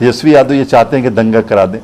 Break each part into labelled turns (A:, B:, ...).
A: तेजस्वी यादव ये चाहते हैं कि दंगा करा दें।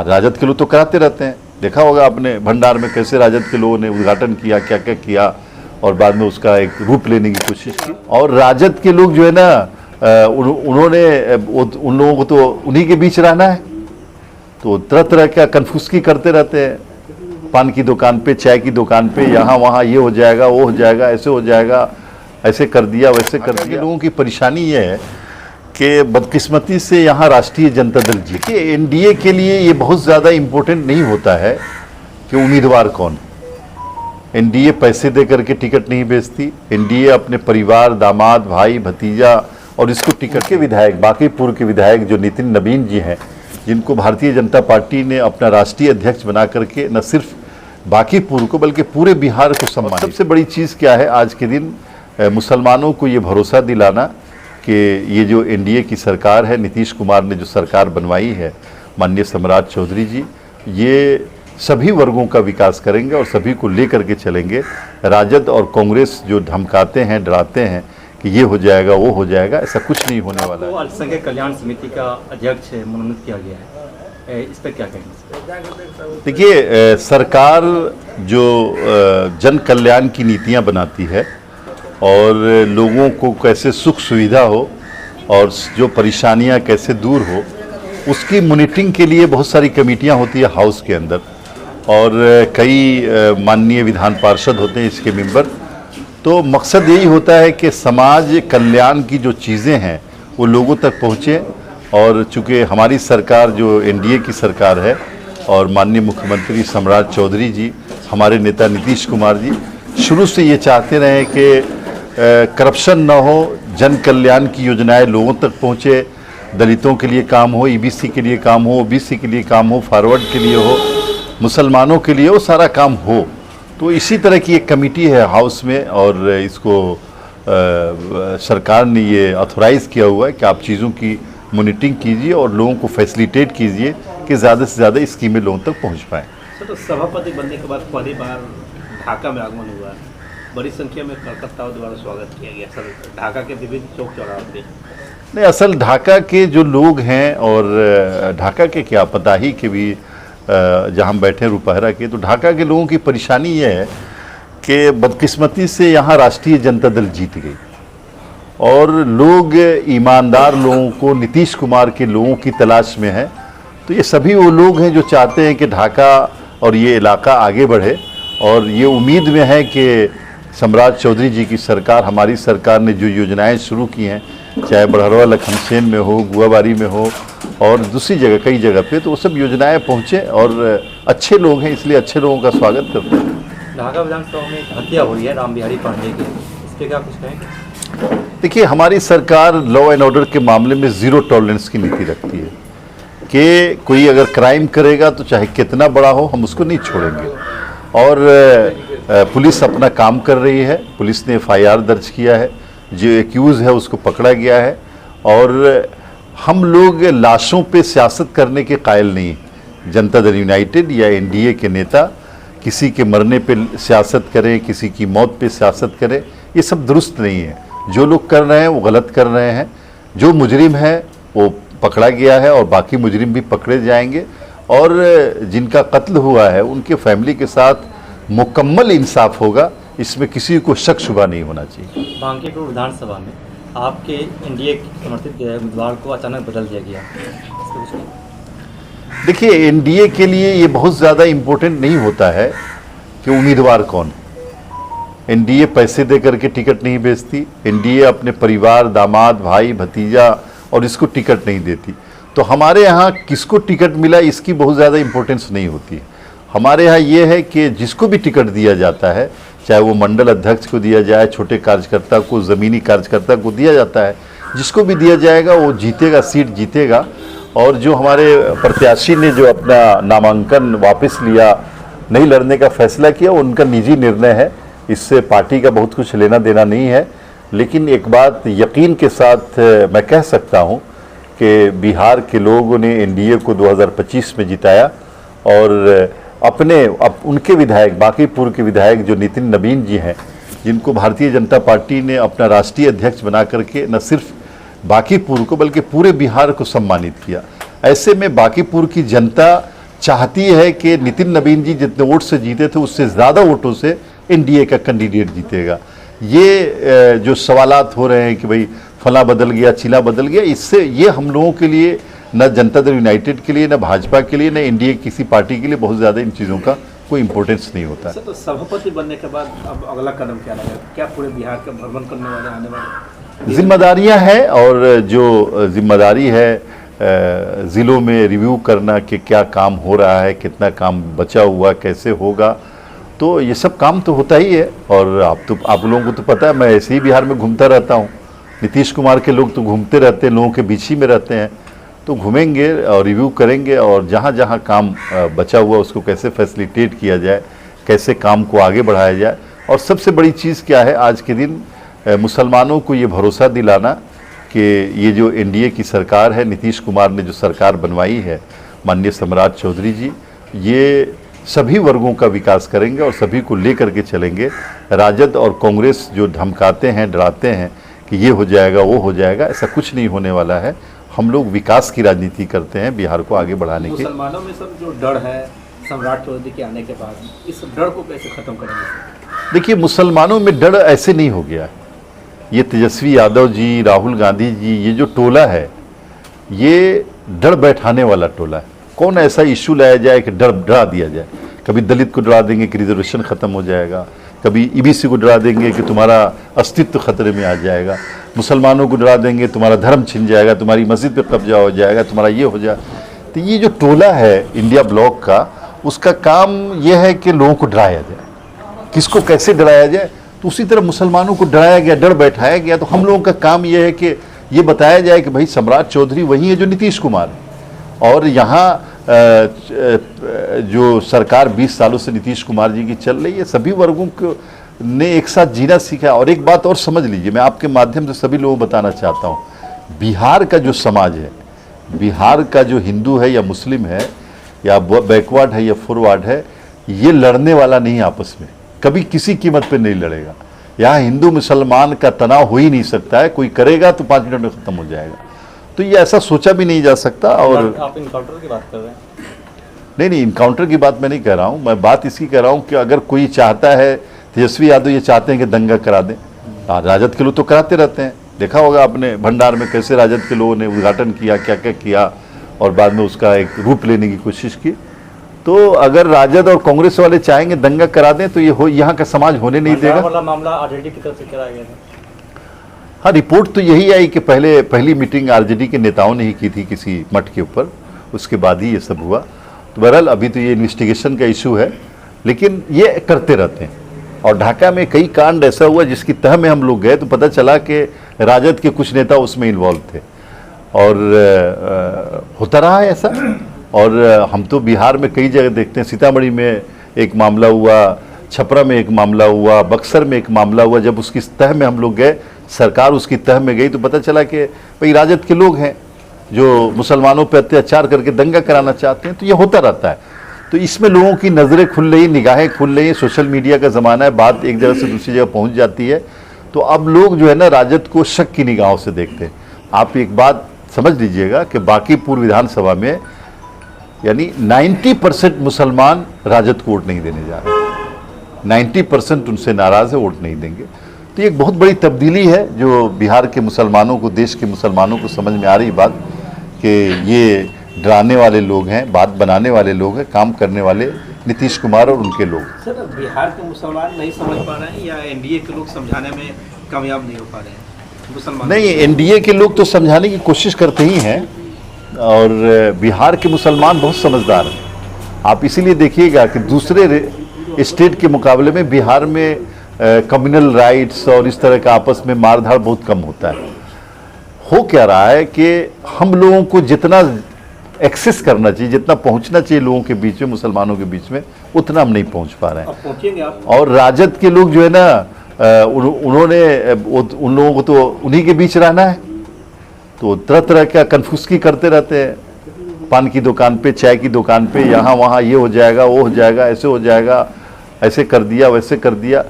A: राजद के लोग तो कराते रहते हैं, देखा होगा आपने भंडार में कैसे राजद के लोगों ने उद्घाटन किया, क्या क्या किया और बाद में उसका एक रूप लेने की कोशिश की। और राजद के लोग जो है ना उन्होंने उन लोगों को तो उन्हीं के बीच रहना है, तो तरह तरह का कन्फ्यूजकी करते रहते हैं। पान की दुकान पे, चाय की दुकान पे, यहाँ वहाँ ये हो जाएगा, वो हो जाएगा, ऐसे हो जाएगा, ऐसे कर दिया, वैसे कर दिया। लोगों की परेशानी ये है कि बदकिस्मती से यहाँ राष्ट्रीय जनता दल जीती। एनडीए के लिए ये बहुत ज़्यादा इम्पोर्टेंट नहीं होता है कि उम्मीदवार कौन। एनडीए पैसे दे करके टिकट नहीं बेचती। एनडीए अपने परिवार, दामाद, भाई, भतीजा और इसको टिकट के विधायक, बांकीपुर के विधायक जो नितिन नवीन जी हैं, जिनको भारतीय जनता पार्टी ने अपना राष्ट्रीय अध्यक्ष बना करके न सिर्फ बांकीपुर को बल्कि पूरे बिहार को सम्मानित। सबसे बड़ी चीज़ क्या है आज के दिन, मुसलमानों को ये भरोसा दिलाना कि ये जो एनडीए की सरकार है, नीतीश कुमार ने जो सरकार बनवाई है, माननीय सम्राट चौधरी जी, ये सभी वर्गों का विकास करेंगे और सभी को लेकर के चलेंगे। राजद और कांग्रेस जो धमकाते हैं, डराते हैं कि ये हो जाएगा, वो हो जाएगा, ऐसा कुछ नहीं होने वाला है।
B: अल्पसंख्यक कल्याण समिति का अध्यक्ष मनोनीत किया गया है, इस पर क्या कहेंगे?
A: देखिए, सरकार जो जन कल्याण की नीतियां बनाती है और लोगों को कैसे सुख सुविधा हो और जो परेशानियां कैसे दूर हो, उसकी मॉनिटरिंग के लिए बहुत सारी कमेटियां होती है हाउस के अंदर और कई माननीय विधान पार्षद होते हैं इसके मेंबर। तो मकसद यही होता है कि समाज कल्याण की जो चीज़ें हैं वो लोगों तक पहुँचे। और चूँकि हमारी सरकार जो एनडीए की सरकार है और माननीय मुख्यमंत्री सम्राट चौधरी जी, हमारे नेता नीतीश कुमार जी शुरू से ये चाहते रहे कि करप्शन ना हो, जन कल्याण की योजनाएं लोगों तक पहुँचे, दलितों के लिए काम हो, ईबीसी के लिए काम हो, ओबीसी के लिए काम हो, फॉरवर्ड के लिए हो, मुसलमानों के लिए वो सारा काम हो। तो इसी तरह की एक कमेटी है हाउस में और इसको सरकार ने ये ऑथोराइज़ किया हुआ है कि आप चीज़ों की मॉनिटरिंग कीजिए और लोगों को फैसिलिटेट कीजिए कि ज़्यादा से ज़्यादा स्कीमें लोगों तक पहुंच पाएँ।
C: सर, तो सभापति बनने के बाद पहली बार ढाका में आगमन हुआ, बड़ी संख्या में कार्यकर्ताओं द्वारा स्वागत किया गया सर ढाका के विभिन्न चौक चौराहों पे।
A: नहीं, असल ढाका के जो लोग हैं और ढाका के क्या पता ही के भी जहाँ हम बैठे हैं रुपहरा के, तो ढाका के लोगों की परेशानी ये है कि बदकिस्मती से यहाँ राष्ट्रीय जनता दल जीत गई और लोग ईमानदार लोगों को, नीतीश कुमार के लोगों की तलाश में है। तो ये सभी वो लोग हैं जो चाहते हैं कि ढाका और ये इलाका आगे बढ़े और ये उम्मीद में है कि सम्राट चौधरी जी की सरकार, हमारी सरकार ने जो योजनाएं शुरू की हैं, चाहे बड़हरवा लखनसेन में हो, गुआबारी में हो और दूसरी जगह कई जगह पे, तो वो सब योजनाएं पहुँचे और अच्छे लोग हैं, इसलिए अच्छे लोगों का स्वागत करते हैं।
B: ढाका विधानसभा में एक हत्या हुई है राम बिहारी पांडेय की, इस पर क्या कुछ कहेंगे?
A: देखिए, हमारी सरकार लॉ एंड ऑर्डर के मामले में ज़ीरो टॉलरेंस की नीति रखती है कि कोई अगर क्राइम करेगा तो चाहे कितना बड़ा हो, हम उसको नहीं छोड़ेंगे। और पुलिस अपना काम कर रही है, पुलिस ने एफआईआर दर्ज किया है, जो एक्यूज़ है उसको पकड़ा गया है और हम लोग लाशों पे सियासत करने के कायल नहीं। जनता दल यूनाइटेड या एनडीए के नेता किसी के मरने पे सियासत करें, किसी की मौत पे सियासत करें, ये सब दुरुस्त नहीं है। जो लोग कर रहे हैं वो गलत कर रहे हैं। जो मुजरिम है वो पकड़ा गया है और बाकी मुजरिम भी पकड़े जाएंगे और जिनका कत्ल हुआ है उनके फैमिली के साथ मुकम्मल इंसाफ होगा, इसमें किसी को शक शुबा नहीं होना चाहिए।
B: बांकीपुर विधानसभा में आपके एनडीए समर्थित उम्मीदवार को अचानक बदल दिया गया,
A: देखिए, एनडीए के लिए ये बहुत ज़्यादा इम्पोर्टेंट नहीं होता है कि उम्मीदवार कौन। एनडीए पैसे दे करके टिकट नहीं बेचती। एनडीए अपने परिवार, दामाद, भाई, भतीजा और इसको टिकट नहीं देती। तो हमारे यहाँ किसको टिकट मिला इसकी बहुत ज़्यादा इम्पोर्टेंस नहीं होती। हमारे यहाँ ये है कि जिसको भी टिकट दिया जाता है, चाहे वो मंडल अध्यक्ष को दिया जाए, छोटे कार्यकर्ता को, ज़मीनी कार्यकर्ता को दिया जाता है, जिसको भी दिया जाएगा वो जीतेगा, सीट जीतेगा। और जो हमारे प्रत्याशी ने जो अपना नामांकन वापस लिया, नहीं लड़ने का फैसला किया, उनका निजी निर्णय है, इससे पार्टी का बहुत कुछ लेना देना नहीं है। लेकिन एक बात यकीन के साथ मैं कह सकता हूं कि बिहार के लोगों ने एनडीए को 2025 में जिताया और उनके विधायक, बांकीपुर के विधायक जो नितिन नवीन जी हैं, जिनको भारतीय जनता पार्टी ने अपना राष्ट्रीय अध्यक्ष बना करके न सिर्फ बांकीपुर को बल्कि पूरे बिहार को सम्मानित किया। ऐसे में बांकीपुर की जनता चाहती है कि नितिन नवीन जी जितने वोट से जीते थे उससे ज़्यादा वोटों से एनडीए का कैंडिडेट जीतेगा। ये जो सवालात हो रहे हैं कि भाई फला बदल गया चिला बदल गया, इससे ये हम लोगों के लिए, न जनता दल यूनाइटेड के लिए, न भाजपा के लिए, न एनडीए किसी पार्टी के लिए बहुत ज़्यादा इन चीज़ों का कोई इंपॉर्टेंस नहीं होता है।
C: सर, तो सभापति बनने के बाद अब अगला कदम क्या रहेगा? क्या पूरे बिहार का भ्रमण करने वाले आने वाले
A: जिम्मेदारियां हैं, और जो जिम्मेदारी है ज़िलों में रिव्यू करना कि क्या काम हो रहा है, कितना काम बचा हुआ, कैसे होगा, तो ये सब काम तो होता ही है। और आप लोगों को तो पता है, मैं ऐसे ही बिहार में घूमता रहता हूँ। नीतीश कुमार के लोग तो घूमते रहते हैं, लोगों के बीच ही में रहते हैं, तो घूमेंगे और रिव्यू करेंगे, और जहाँ जहाँ काम बचा हुआ उसको कैसे फैसिलिटेट किया जाए, कैसे काम को आगे बढ़ाया जाए। और सबसे बड़ी चीज़ क्या है आज के दिन, मुसलमानों को ये भरोसा दिलाना कि ये जो एनडीए की सरकार है, नीतीश कुमार ने जो सरकार बनवाई है, माननीय सम्राट चौधरी जी, ये सभी वर्गों का विकास करेंगे और सभी को लेकर के चलेंगे। राजद और कांग्रेस जो धमकाते हैं, डराते हैं कि ये हो जाएगा वो हो जाएगा, ऐसा कुछ नहीं होने वाला है। हम लोग विकास की राजनीति करते हैं बिहार को आगे बढ़ाने की।
C: मुसलमानों में सब जो डर है सम्राट चौधरी के आने के बाद, इस डर को कैसे खत्म करेंगे?
A: देखिए, मुसलमानों में डर ऐसे नहीं हो गया। ये तेजस्वी यादव जी, राहुल गांधी जी, ये जो टोला है, ये डर बैठाने वाला टोला है। कौन ऐसा इशू लाया जाए कि डरा दिया जाए? कभी दलित को डरा देंगे कि रिजर्वेशन ख़त्म हो जाएगा, कभी ईबीसी को डरा देंगे कि तुम्हारा अस्तित्व खतरे में आ जाएगा, मुसलमानों को डरा देंगे तुम्हारा धर्म छिन जाएगा, तुम्हारी मस्जिद पे कब्जा हो जाएगा, तुम्हारा ये हो जाए। तो ये जो टोला है इंडिया ब्लॉक का, उसका काम ये है कि लोगों को डराया जाए। किसको कैसे डराया जाए? तो उसी तरह मुसलमानों को डराया गया, डर बैठाया गया। तो हम लोगों का काम ये है कि ये बताया जाए कि भाई सम्राट चौधरी वही है जो नीतीश कुमार है, और यहाँ जो सरकार 20 सालों से नीतीश कुमार जी की चल रही है, सभी वर्गों को ने एक साथ जीना सीखा। और एक बात और समझ लीजिए, मैं आपके माध्यम से सभी लोगों को बताना चाहता हूँ, बिहार का जो समाज है, बिहार का जो हिंदू है या मुस्लिम है या बैकवर्ड है या फॉरवर्ड है, ये लड़ने वाला नहीं आपस में, कभी किसी कीमत पे नहीं लड़ेगा। यहाँ हिंदू मुसलमान का तनाव हो ही नहीं सकता है, कोई करेगा तो 5 मिनट में ख़त्म हो जाएगा। तो ये ऐसा सोचा भी नहीं जा सकता। और
B: आप इनकाउंटर की बात कर रहे हैं?
A: नहीं, इनकाउंटर की बात मैं नहीं कह रहा हूँ। मैं बात इसकी कह रहा हूँ कि अगर कोई चाहता है, तेजस्वी यादव ये चाहते हैं कि दंगा करा दें, राजद के लोग तो कराते रहते हैं। देखा होगा आपने भंडार में कैसे राजद के लोगों ने उद्घाटन किया, क्या क्या किया, और बाद में उसका एक रूप लेने की कोशिश की। तो अगर राजद और कांग्रेस वाले चाहेंगे दंगा करा दें तो ये यहाँ का समाज होने नहीं देगा।
B: वाला मामला आरजेडी की तरफ से कराया गया था।
A: हाँ, रिपोर्ट तो यही आई कि पहली मीटिंग आरजेडी के नेताओं ने ही की थी किसी मठ के ऊपर, उसके बाद ही ये सब हुआ। तो बहरहाल अभी तो ये इन्वेस्टिगेशन का इशू है, लेकिन ये करते रहते हैं। और ढाका में कई कांड ऐसा हुआ जिसकी तह में हम लोग गए तो पता चला कि राजद के कुछ नेता उसमें इन्वॉल्व थे, और होता रहा है ऐसा। और हम तो बिहार में कई जगह देखते हैं, सीतामढ़ी में एक मामला हुआ, छपरा में एक मामला हुआ, बक्सर में एक मामला हुआ। जब उसकी तह में हम लोग गए, सरकार उसकी तह में गई, तो पता चला कि भाई राजद के लोग हैं जो मुसलमानों पर अत्याचार करके दंगा कराना चाहते हैं। तो ये होता रहता है। तो इसमें लोगों की नज़रें खुल रही, निगाहें खुल रही, सोशल मीडिया का ज़माना है, बात एक जगह से दूसरी जगह पहुंच जाती है। तो अब लोग जो है ना, राजद को शक की निगाहों से देखते हैं। आप एक बात समझ लीजिएगा कि बांकीपुर विधानसभा में यानी 90% मुसलमान राजद को वोट नहीं देने जा रहे, 90% उनसे नाराज़ है, वोट नहीं देंगे। तो ये एक बहुत बड़ी तब्दीली है जो बिहार के मुसलमानों को, देश के मुसलमानों को समझ में आ रही बात कि ये डराने वाले लोग हैं, बात बनाने वाले लोग हैं, काम करने वाले नीतीश कुमार और उनके लोग।
C: सर, बिहार के मुसलमान नहीं समझ पा रहे हैं या एनडीए के लोग समझाने में कामयाब नहीं हो पा रहे हैं मुसलमान? नहीं,
A: एनडीए के लोग तो समझाने की कोशिश करते ही हैं, और बिहार के मुसलमान बहुत समझदार हैं। आप इसीलिए देखिएगा कि दूसरे स्टेट के मुकाबले में बिहार में कम्युनल राइट्स और इस तरह का आपस में मारधाड़ बहुत कम होता है। हो क्या रहा है कि हम लोगों को जितना एक्सेस करना चाहिए, जितना पहुंचना चाहिए लोगों के बीच में, मुसलमानों के बीच में, उतना हम नहीं पहुंच पा रहे हैं।
C: पहुंचेंगे आप? और
A: राजद के लोग जो है ना, उन्होंने उन लोगों को तो उन्हीं के बीच रहना है, तो तरह तरह का कन्फ्यूज़ करते रहते हैं। पान की दुकान पे, चाय की दुकान पे, यहाँ वहाँ ये हो जाएगा, वो हो जाएगा, ऐसे हो जाएगा, ऐसे कर दिया, वैसे कर दिया।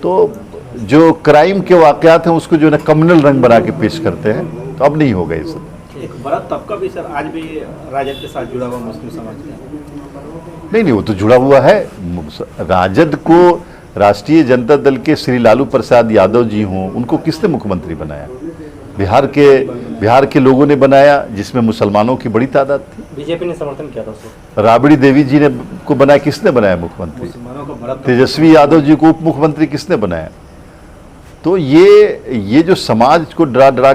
A: तो जो क्राइम के वाक़यात हैं उसको जो है ना कम्युनल रंग बना के पेश करते हैं। तो अब नहीं होगा ये सब।
C: एक बड़ा तबका भी सर आज भी राजद के साथ जुड़ा हुआ मुस्लिम समाज का।
A: नहीं, वो तो जुड़ा हुआ है। राजद को राष्ट्रीय जनता दल के श्री लालू प्रसाद यादव जी हों, उनको किसने मुख्यमंत्री बनाया? बिहार के लोगों ने बनाया, जिसमें मुसलमानों की बड़ी तादाद थी।
B: बीजेपी ने समर्थन किया था उसको।
A: राबड़ी देवी जी ने को बनाया, किसने बनाया मुख्यमंत्री?
C: मुसलमानों का बड़ा
A: तेजस्वी यादव जी को उप मुख्यमंत्री किसने बनाया? तो ये जो समाज को डरा डरा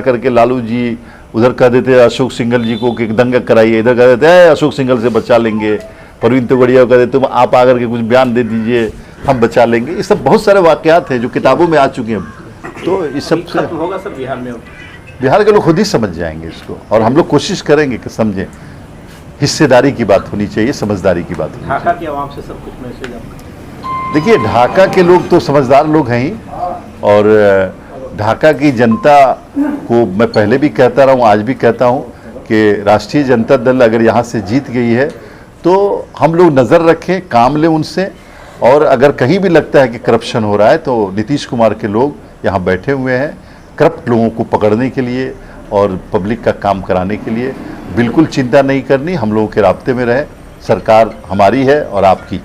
A: करके लालू जी उधर कह देते अशोक सिंघल जी को कि दंगा कराइए, इधर कह देते हैं अशोक सिंघल से बचा लेंगे, परवीन तोगड़िया को कह देते तुम आप आकर के कुछ बयान दे दीजिए हम बचा लेंगे। ये सब बहुत सारे वाकयात हैं जो किताबों में आ चुके हैं। तो इस सब से
C: खत्म होगा सब बिहार में।
A: बिहार के लोग खुद ही समझ जाएंगे इसको, और हम लोग कोशिश करेंगे कि समझें। हिस्सेदारी की बात होनी चाहिए, समझदारी की बात होनी चाहिए।
C: ढाका की आवाम से सब कुछ मैसेज आपका?
A: देखिए, ढाका के लोग तो समझदार लोग हैं ही, और ढाका की जनता को मैं पहले भी कहता रहा हूँ, आज भी कहता हूँ कि राष्ट्रीय जनता दल अगर यहाँ से जीत गई है तो हम लोग नज़र रखें, काम लें उनसे, और अगर कहीं भी लगता है कि करप्शन हो रहा है तो नीतीश कुमार के लोग यहाँ बैठे हुए हैं करप्ट लोगों को पकड़ने के लिए और पब्लिक का काम कराने के लिए। बिल्कुल चिंता नहीं करनी, हम लोगों के राब्ते में रहे। सरकार हमारी है और आपकी।